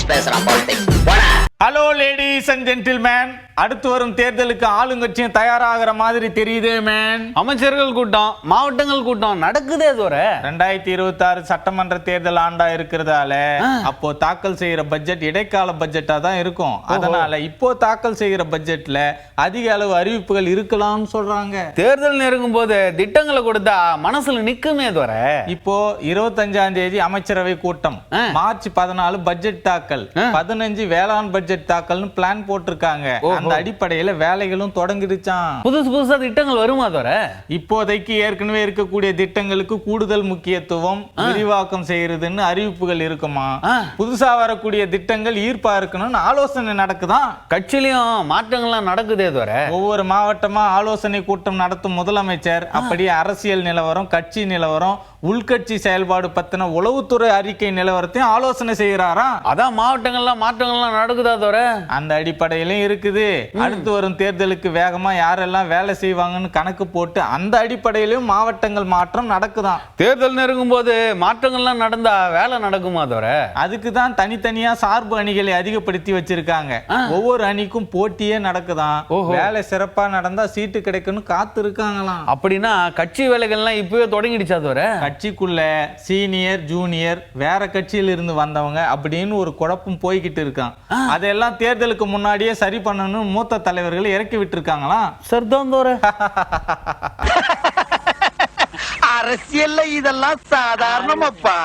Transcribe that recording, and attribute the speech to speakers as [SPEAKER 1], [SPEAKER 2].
[SPEAKER 1] Politics பேசுறான் politics.
[SPEAKER 2] Hello ladies and gentlemen, அடுத்து வரும் தேர்தலுக்கு ஆளுங்கட்சியும் தயாராகிற மாதிரி தெரியுதே மேன்.
[SPEAKER 3] அமைச்சர்கள் கூட்டம், மாவட்டங்கள் கூட்டம் நடக்குதே தோற.
[SPEAKER 2] 2026 சட்டமன்ற தேர்தல் ஆண்டா இருக்கிறதால அப்போ தாக்கல் செய்யற பட்ஜெட் இடைக்கால பட்ஜெட்டா தான் இருக்கும். அதனால இப்போ தாக்கல் செய்யற பட்ஜெட்ல அதிக அளவு அறிவிப்புகள் இருக்கலாம்னு சொல்றாங்க.
[SPEAKER 3] தேர்தல் நெருங்கும் போது திட்டங்களை கொடுத்தா மனசுல நிக்குமே தோற.
[SPEAKER 2] இப்போ 25ஆம் தேதி அமைச்சரவை கூட்டம், மார்ச் 14 பட்ஜெட் தாக்கல், 15 வேளாண் பட்ஜெட் தாக்கல்னு பிளான் போட்டிருக்காங்க. அந்த அடிப்படையில வேலைகளும் தொடங்கிடுச்சான்.
[SPEAKER 3] புதுசா திட்டங்கள் வருமா தோற?
[SPEAKER 2] இப்போதைக்கு ஏற்கனவே இருக்கக்கூடிய திட்டங்களுக்கு கூடுதல் முக்கியத்துவம், விரிவாக்கம் செய்யறதுன்னு அறிவிப்புகள் இருக்குமா. புதுசா வரக்கூடிய திட்டங்கள் ஈர்ப்பா இருக்கணும்னு ஆலோசனை நடக்குதான்.
[SPEAKER 3] கட்சியிலயும் மாற்றங்கள்லாம் நடக்குதே தோற.
[SPEAKER 2] ஒவ்வொரு மாவட்டமா ஆலோசனை கூட்டம் நடத்தும் முதலமைச்சர் அப்படியே அரசியல் நிலவரம், கட்சி நிலவரம், உள்கட்சி செயல்பாடு பத்தின உளவுத்துறை அறிக்கை நிலவரத்தையும் ஆலோசனை செய்யறாராம்.
[SPEAKER 3] அதான் மாவட்டங்கள்லாம் மாற்றங்கள்லாம் நடக்குதா தோற.
[SPEAKER 2] அந்த அடிப்படையிலும் இருக்குது. அடுத்து வரும் தேர்தலுக்கு வேகமா யாரெல்லாம் வேலை செய்வாங்கன்னு கணக்கு போட்டு அந்த அடிப்படையிலும் மாவட்டங்கள் மாற்றம் நடக்குதான்.
[SPEAKER 3] தேர்தல் நெருங்கும் போது மாற்றங்கள்லாம் நடந்தா வேலை நடக்குமா தோற?
[SPEAKER 2] அதுக்கு தான் தனித்தனியா சார்பு அணிகளை அதிகப்படுத்தி வச்சிருக்காங்க. ஒவ்வொரு அணிக்கும் போட்டியே நடக்குதான். வேலை சிறப்பா நடந்தா சீட்டு கிடைக்கும்னு காத்து இருக்காங்களாம்.
[SPEAKER 3] அப்படின்னா கட்சி வேலைகள்லாம் இப்பவே தொடங்கிடுச்சா தோற?
[SPEAKER 2] கட்சிக்குள்ள சீனியர் ஜூனியர் வேற கட்சியில இருந்து வந்தவங்க அப்படின்னு ஒரு குழப்பம் போய்கிட்டு இருக்கான். அதெல்லாம் தேர்தலுக்கு முன்னாடியே சரி பண்ணணும் மூத்த தலைவர்களை இறக்கி விட்டு இருக்காங்களாம்.
[SPEAKER 3] சரிதான் தோற.
[SPEAKER 1] அரசியல்ல இதெல்லாம் சாதாரணமாப்பா.